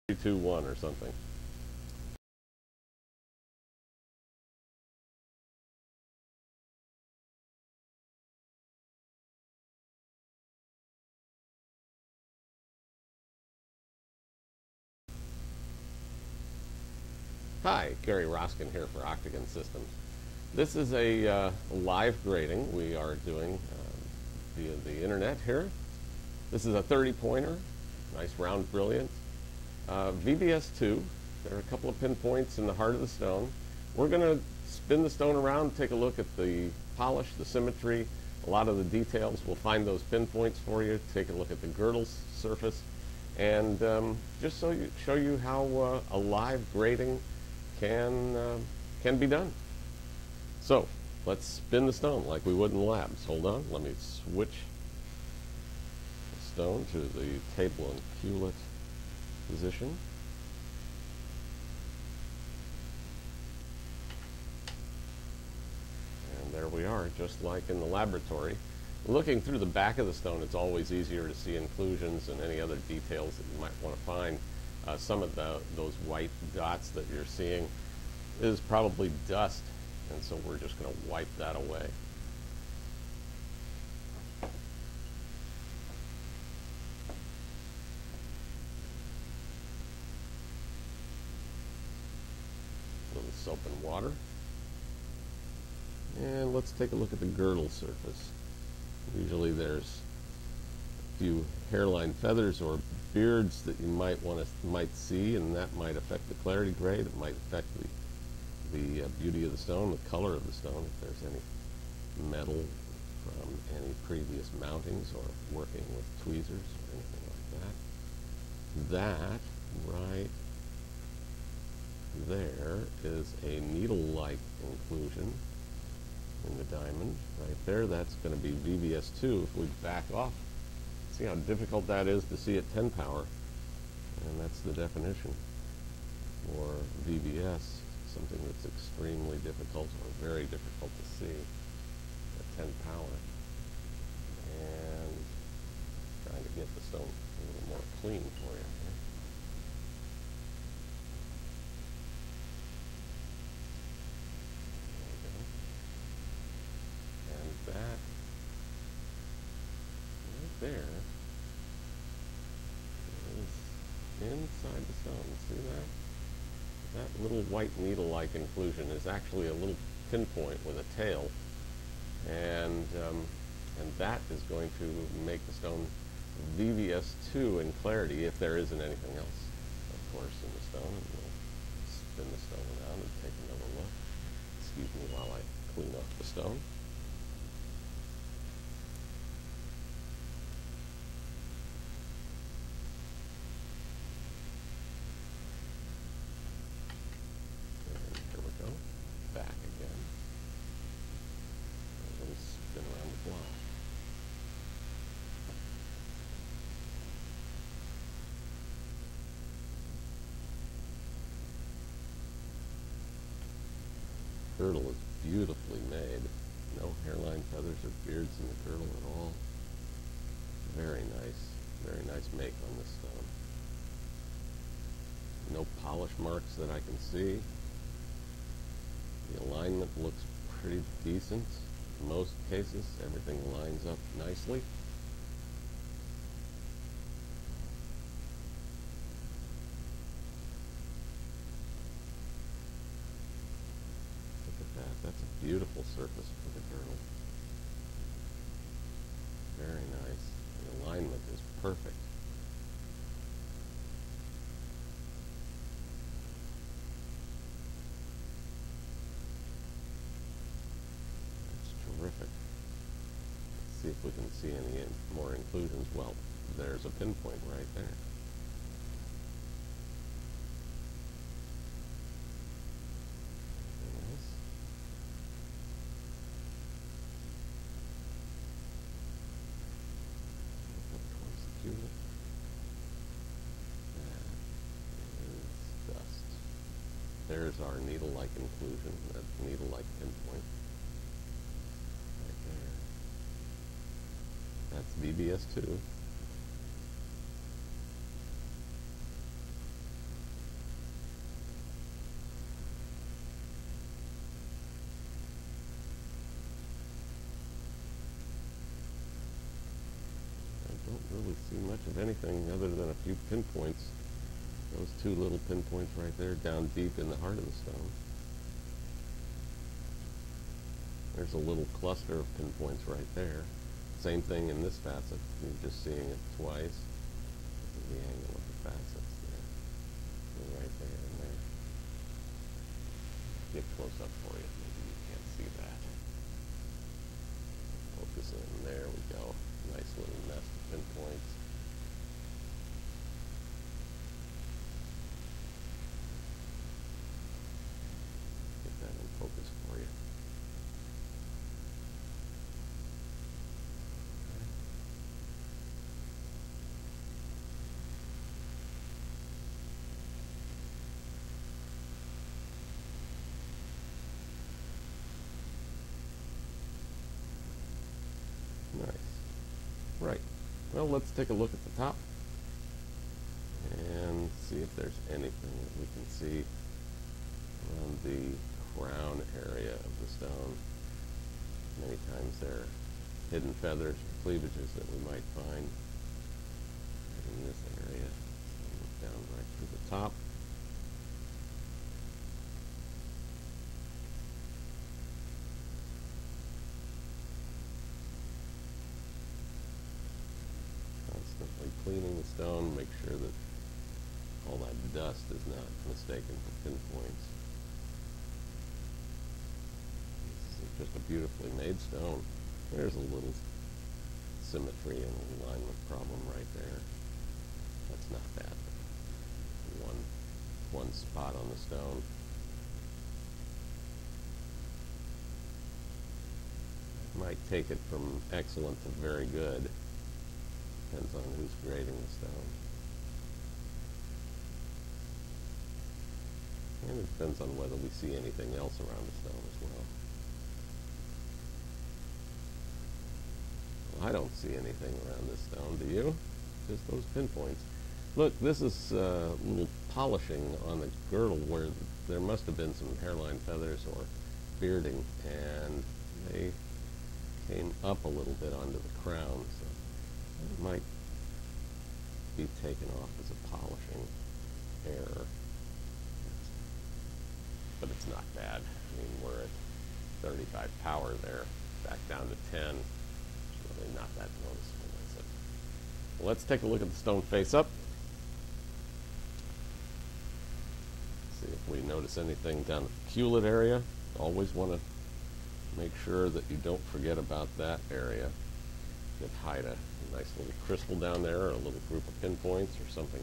2, 1 or something. Hi, Gary Roskin here for Octagon Systems. This is a live grading we are doing via the internet here. This is a 30-pointer, nice round brilliant. VBS2, there are a couple of pinpoints in the heart of the stone. We're going to spin the stone around, take a look at the polish, the symmetry, a lot of the details. We'll find those pinpoints for you, take a look at the girdle surface, and just show you how a live grading can be done. So let's spin the stone like we would in labs. Hold on, let me switch the stone to the table and culet position. And there we are, just like in the laboratory. Looking through the back of the stone, it's always easier to see inclusions and any other details that you might want to find. Some of those white dots that you're seeing is probably dust, and so we're just going to wipe that away. A little soap and water. And let's take a look at the girdle surface. Usually there's a few hairline feathers or beards that you might see, and that might affect the clarity grade. It might affect the beauty of the stone, the color of the stone, if there's any metal from any previous mountings or working with tweezers or anything like that. That right there is a needle-like inclusion in the diamond. Right there, that's going to be VBS2. If we back off, see how difficult that is to see at 10 power. And that's the definition for VBS, something that's extremely difficult or very difficult to see at 10 power. And trying to get the stone a little more clean for you. That right there is inside the stone. See that? That little white needle-like inclusion is actually a little pinpoint with a tail, and that is going to make the stone VBS2 in clarity if there isn't anything else, of course, in the stone. And we'll spin the stone around and take another look. Excuse me while I clean off the stone. Girdle is beautifully made. No hairline feathers or beards in the girdle at all. Very nice make on this stone. No polish marks that I can see. The alignment looks pretty decent. In most cases, everything lines up nicely. That's a beautiful surface for the girdle. Very nice. The alignment is perfect. That's terrific. Let's see if we can see any more inclusions. Well, there's a pinpoint right there. There's our needle-like inclusion, that needle-like pinpoint right there. That's VBS2. see much of anything other than a few pinpoints. Those two little pinpoints right there down deep in the heart of the stone. There's a little cluster of pinpoints right there. Same thing in this facet. You're just seeing it twice. The angle of the facets there. They're right there and there. Get close up for you. Maybe you can't see that. Focus in. There we go. Nice little nest of pinpoints. Get that in focus for you. Nice. Right. Well, let's take a look at the top and see if there's anything that we can see around the crown area of the stone. Many times there are hidden feathers or cleavages that we might find in this area. So look down right through the top. Constantly cleaning the stone, make sure that all that dust is not mistaken for pinpoints. This is just a beautifully made stone. There's a little symmetry and alignment problem right there. That's not bad. One spot on the stone. Might take it from excellent to very good. Depends on who's grading the stone. And it depends on whether we see anything else around the stone as well. Well, I don't see anything around this stone, do you? Just those pinpoints. Look, this is a little polishing on the girdle where there must have been some hairline feathers or bearding, and they came up a little bit onto the crown, so it might be taken off as a polishing error. But it's not bad. I mean, we're at 35 power there, back down to 10. It's really not that noticeable, is it? Well, let's take a look at the stone face up. See if we notice anything down at the culate area. Always want to make sure that you don't forget about that area. Could hide a nice little crystal down there, or a little group of pinpoints, or something.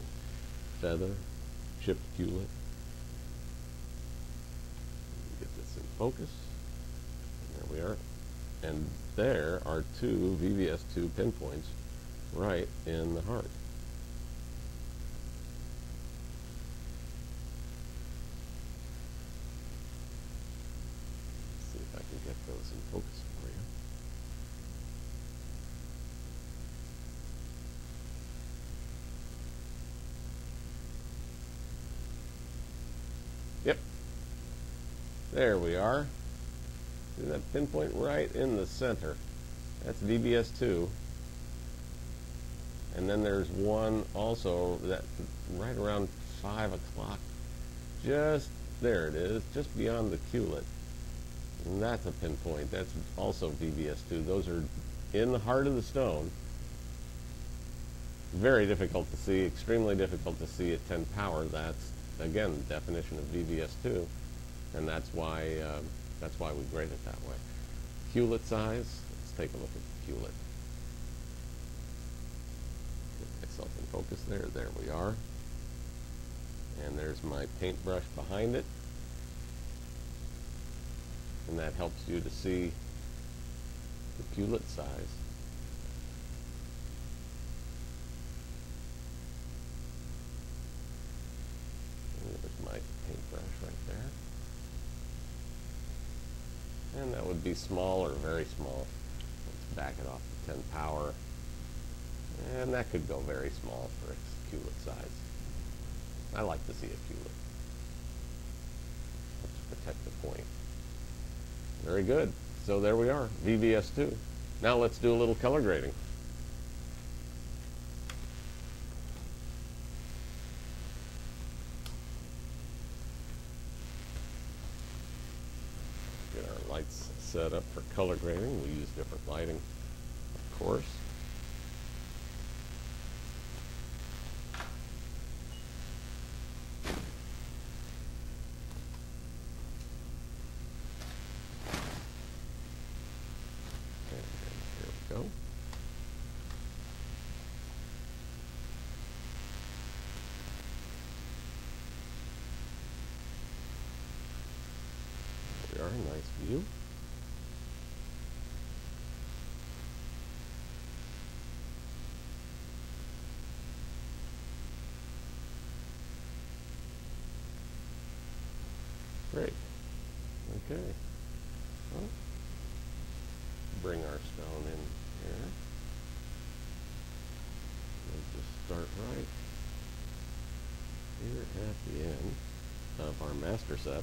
Feather, chipped culate. Get this in focus. And there we are. And there are two VVS2 pinpoints right in the heart. Let's see if I can get those in focus for you. Yep. There we are. See that pinpoint right in the center? That's VBS2. And then there's one also that right around 5 o'clock. Just there it is, just beyond the culate. And that's a pinpoint. That's also VBS2. Those are in the heart of the stone. Very difficult to see, extremely difficult to see at 10 power. That's, again, the definition of VBS2. And that's why we grade it that way. Culate size, let's take a look at the culate. Get myself in focus there. There we are. And there's my paintbrush behind it. And that helps you to see the culate size. And there's my paintbrush right there. And that would be small or very small. Let's back it off to 10 power. And that could go very small for its culate size. I like to see a culate. Let's protect the point. Very good. So there we are, VVS2. Now let's do a little color grading. the lights set up for color grading. We use different lighting, of course. And here we go. There we are, nice view. Great. Okay. Well, bring our stone in here. We'll just start right here at the end of our master set.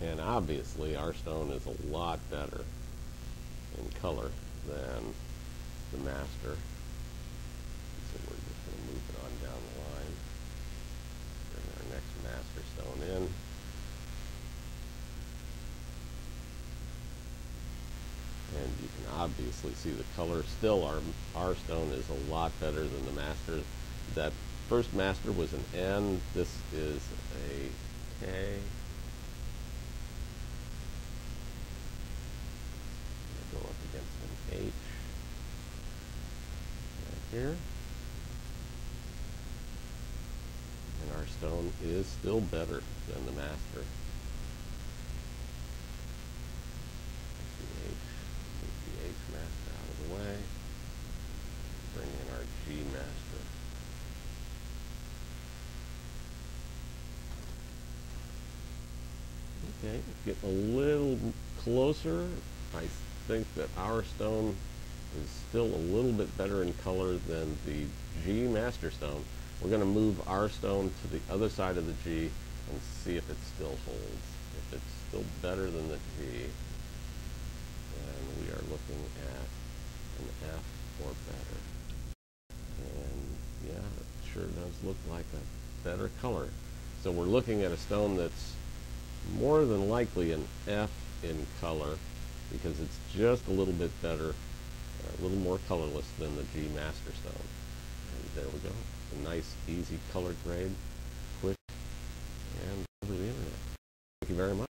And obviously our stone is a lot better in color than the master. So we're just going to move it on down the line. Bring our next master stone in. And you can obviously see the color. Still, our stone is a lot better than the master. That first master was an N. This is a K. Go up against an H right here. And our stone is still better than the master. Take the H master out of the way. Bring in our G master. Okay, get a little closer. I think that our stone is still a little bit better in color than the G master stone. We're going to move our stone to the other side of the G and see if it still holds. If it's still better than the G, then we are looking at an F or better. And yeah, it sure does look like a better color. So we're looking at a stone that's more than likely an F in color, because it's just a little bit better, a little more colorless than the G master stone. And there we go. A nice, easy color grade, quick, and over the internet. Thank you very much.